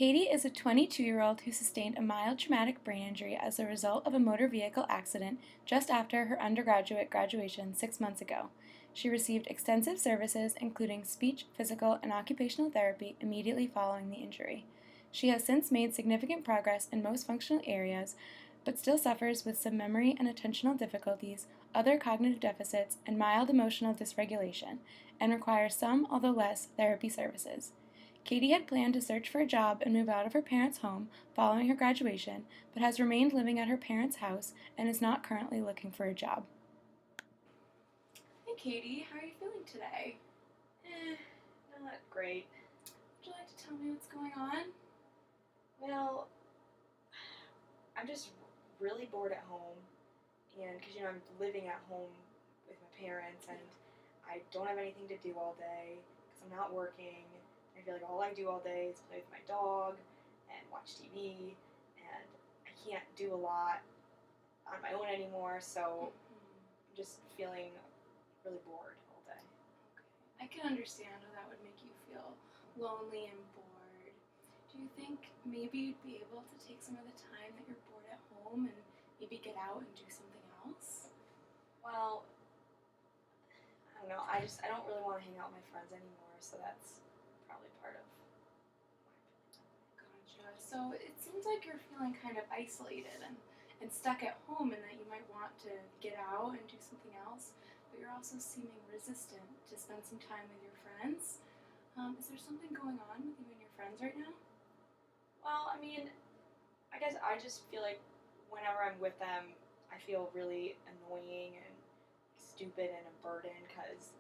Katie is a 22-year-old who sustained a mild traumatic brain injury as a result of a motor vehicle accident just after her undergraduate graduation 6 months ago. She received extensive services, including speech, physical, and occupational therapy, immediately following the injury. She has since made significant progress in most functional areas, but still suffers with some memory and attentional difficulties, other cognitive deficits, and mild emotional dysregulation, and requires some, although less, therapy services. Katie had planned to search for a job and move out of her parents' home following her graduation, but has remained living at her parents' house and is not currently looking for a job. Hey Katie, how are you feeling today? Not great. Would you like to tell me what's going on? Well, I'm just really bored at home, and because I'm living at home with my parents, and I don't have anything to do all day because I'm not working. I feel like all I do all day is play with my dog and watch TV, and I can't do a lot on my own anymore, so I'm just feeling really bored all day. I can understand how that would make you feel lonely and bored. Do you think maybe you'd be able to take some of the time that you're bored at home and maybe get out and do something else? Well, I don't know. I don't really want to hang out with my friends anymore, so that's probably part of why I'm feeling that way. Gotcha. So it seems like you're feeling kind of isolated and stuck at home, and that you might want to get out and do something else, but you're also seeming resistant to spend some time with your friends. Is there something going on with you and your friends right now? Well, I mean, I guess I just feel like whenever I'm with them, I feel really annoying and stupid and a burden because,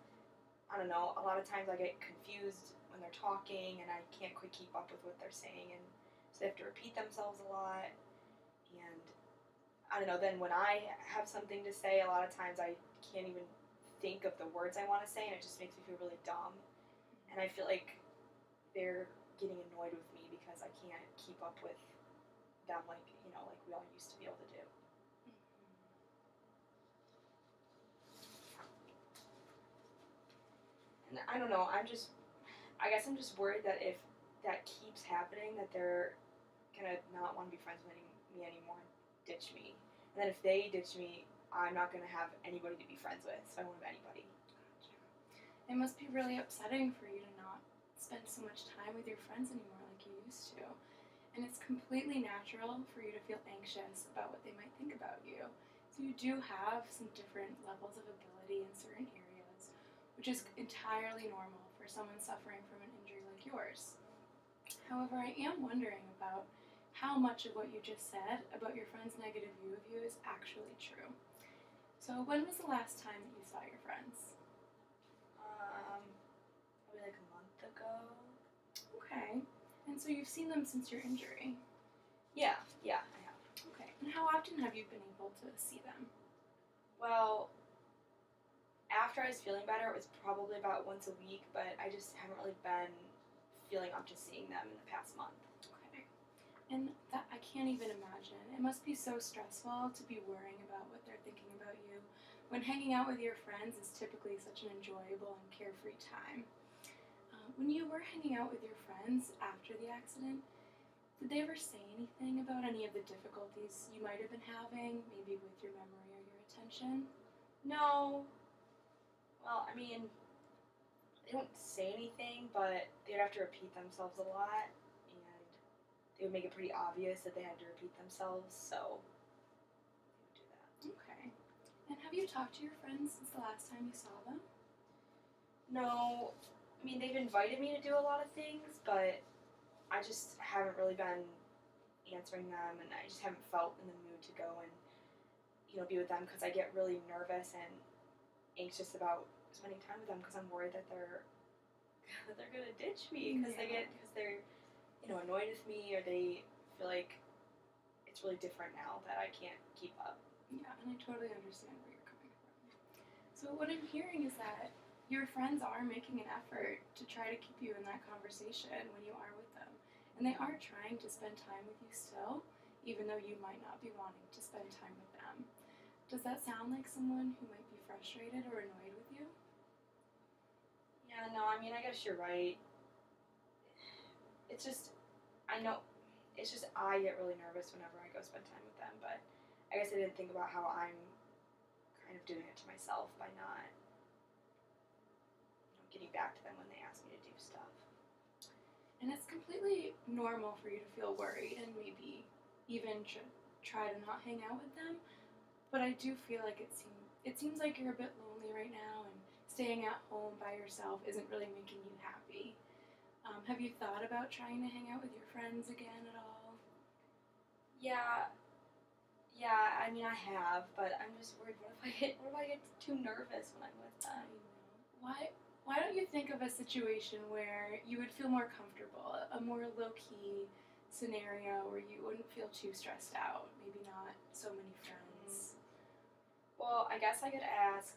I don't know, a lot of times I get confused when they're talking and I can't quite keep up with what they're saying, and so they have to repeat themselves a lot. And I don't know, then when I have something to say, a lot of times I can't even think of the words I want to say, and it just makes me feel really dumb. And I feel like they're getting annoyed with me because I can't keep up with them like, like we all used to be able to do. And I don't know, I guess I'm just worried that if that keeps happening, that they're gonna not want to be friends with me anymore and ditch me. And then if they ditch me, I'm not gonna have anybody to be friends with, so I won't have anybody. Gotcha. It must be really upsetting for you to not spend so much time with your friends anymore like you used to. And it's completely natural for you to feel anxious about what they might think about you. So you do have some different levels of ability in certain areas, which is entirely normal for someone suffering from an injury like yours. However, I am wondering about how much of what you just said about your friend's negative view of you is actually true. So when was the last time that you saw your friends? Probably like a month ago. Okay. And so you've seen them since your injury? Yeah, I have. Okay. And how often have you been able to see them? Well, after I was feeling better, it was probably about once a week, but I just haven't really been feeling up to seeing them in the past month. Okay. And that I can't even imagine. It must be so stressful to be worrying about what they're thinking about you when hanging out with your friends is typically such an enjoyable and carefree time. When you were hanging out with your friends after the accident, did they ever say anything about any of the difficulties you might have been having, maybe with your memory or your attention? No. Well, I mean, they don't say anything, but they'd have to repeat themselves a lot, and they would make it pretty obvious that they had to repeat themselves, so they would do that. Okay. And have you talked to your friends since the last time you saw them? No, I mean, they've invited me to do a lot of things, but I just haven't really been answering them, and I just haven't felt in the mood to go and, be with them because I get really nervous and anxious about spending time with them because I'm worried that they're gonna ditch me because they're annoyed with me, or they feel like it's really different now that I can't keep up. Yeah, and I totally understand where you're coming from. So what I'm hearing is that your friends are making an effort to try to keep you in that conversation when you are with them. And they are trying to spend time with you still, even though you might not be wanting to spend time with them. Does that sound like someone who might be frustrated or annoyed with you? Yeah, no, I mean, I guess you're right. It's just, I know it's just I get really nervous whenever I go spend time with them, but I guess I didn't think about how I'm kind of doing it to myself by not, getting back to them when they ask me to do stuff. And it's completely normal for you to feel worried and maybe even try to not hang out with them. But I do feel like it seems like you're a bit lonely right now, and staying at home by yourself isn't really making you happy. Have you thought about trying to hang out with your friends again at all? Yeah, yeah. I mean, I have, but I'm just worried. What if I get too nervous when I'm with I them? know. Why don't you think of a situation where you would feel more comfortable, a more low key scenario where you wouldn't feel too stressed out, maybe not so many friends. Well, I guess I could ask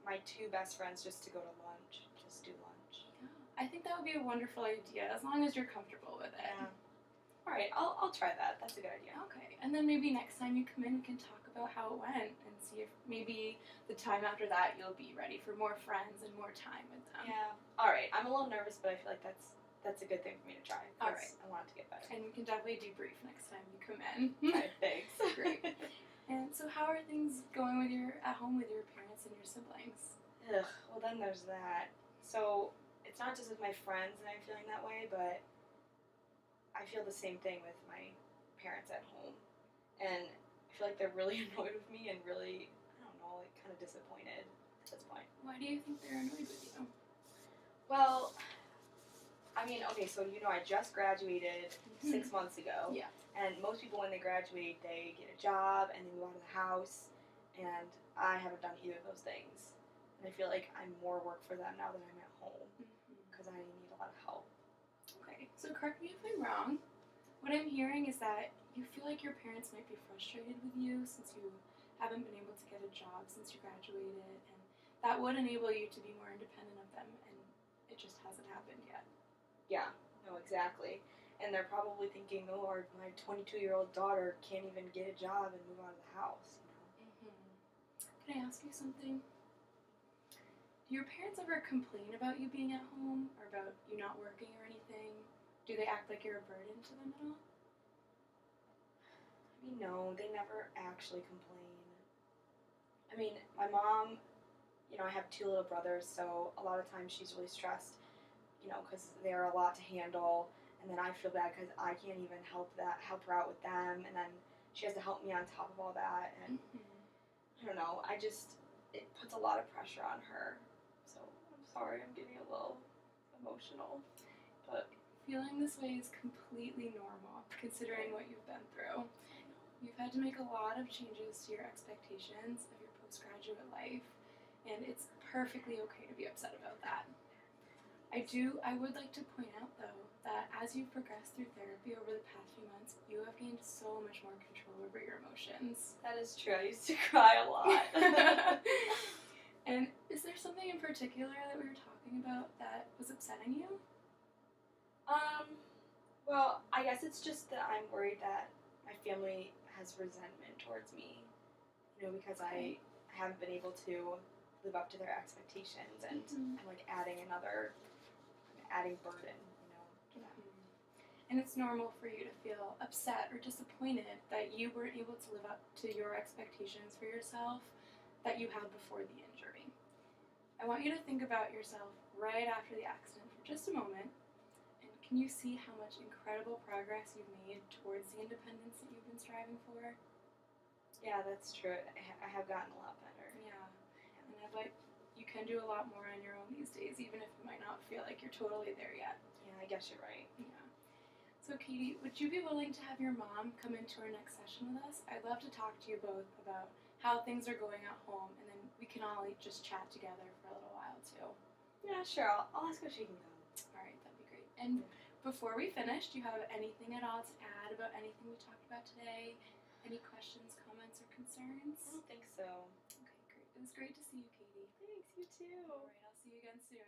my two best friends just to go to lunch, just do lunch. Yeah, I think that would be a wonderful idea as long as you're comfortable with it. Yeah. All right, I'll try that. That's a good idea. Okay, and then maybe next time you come in, we can talk about how it went and see if maybe the time after that you'll be ready for more friends and more time with them. Yeah. All right. I'm a little nervous, but I feel like that's a good thing for me to try. All 'Cause right. I want it to get better. And we can definitely debrief next time you come in. All right, thanks. Great. And so, how are things going with at home with your parents and your siblings? Ugh. Well, then there's that. So it's not just with my friends that I'm feeling that way, but I feel the same thing with my parents at home, and I feel like they're really annoyed with me and really, I don't know, like kind of disappointed at this point. Why do you think they're annoyed with you? Well, I mean, okay, so I just graduated 6 months ago. Yeah. And most people, when they graduate, they get a job and they move out of the house. And I haven't done either of those things. And I feel like I'm more work for them now that I'm at home because I need a lot of help. Okay, so correct me if I'm wrong. What I'm hearing is that you feel like your parents might be frustrated with you since you haven't been able to get a job since you graduated, and that would enable you to be more independent of them, and it just hasn't happened yet. Yeah, no, exactly. And they're probably thinking, oh, my 22-year-old daughter can't even get a job and move out of the house. Can I ask you something? Do your parents ever complain about you being at home or about you not working or anything? Do they act like you're a burden to them at all? I mean, no, they never actually complain. I mean, my mom, I have two little brothers, so a lot of times she's really stressed, because they're a lot to handle. And then I feel bad because I can't even help her out with them, and then she has to help me on top of all that. And I don't know, it puts a lot of pressure on her. So I'm sorry, I'm getting a little emotional, but feeling this way is completely normal, considering what you've been through. You've had to make a lot of changes to your expectations of your postgraduate life, and it's perfectly okay to be upset about that. I would like to point out, though, that as you've progressed through therapy over the past few months, you have gained so much more control over your emotions. That is true. I used to cry a lot. And is there something in particular that we were talking about that was upsetting you? Well, I guess it's just that I'm worried that my family has resentment towards me, because I haven't been able to live up to their expectations, and I'm like adding burden, to them. And it's normal for you to feel upset or disappointed that you weren't able to live up to your expectations for yourself that you had before the injury. I want you to think about yourself right after the accident for just a moment. And can you see how much incredible progress you've made towards the independence that you've been striving for? Yeah, that's true. I have gotten a lot better. Yeah. And you can do a lot more on your own these days, even if you might not feel like you're totally there yet. Yeah, I guess you're right. Yeah. So, Katie, would you be willing to have your mom come into our next session with us? I'd love to talk to you both about how things are going at home, and then we can all just chat together for a little while, too. Yeah, sure. I'll ask if she can come. All right, that'd be great. And before we finish, do you have anything at all to add about anything we talked about today? Any questions, comments, or concerns? I don't think so. Okay, great. It was great to see you, Katie. Thanks, you too. All right, I'll see you again soon.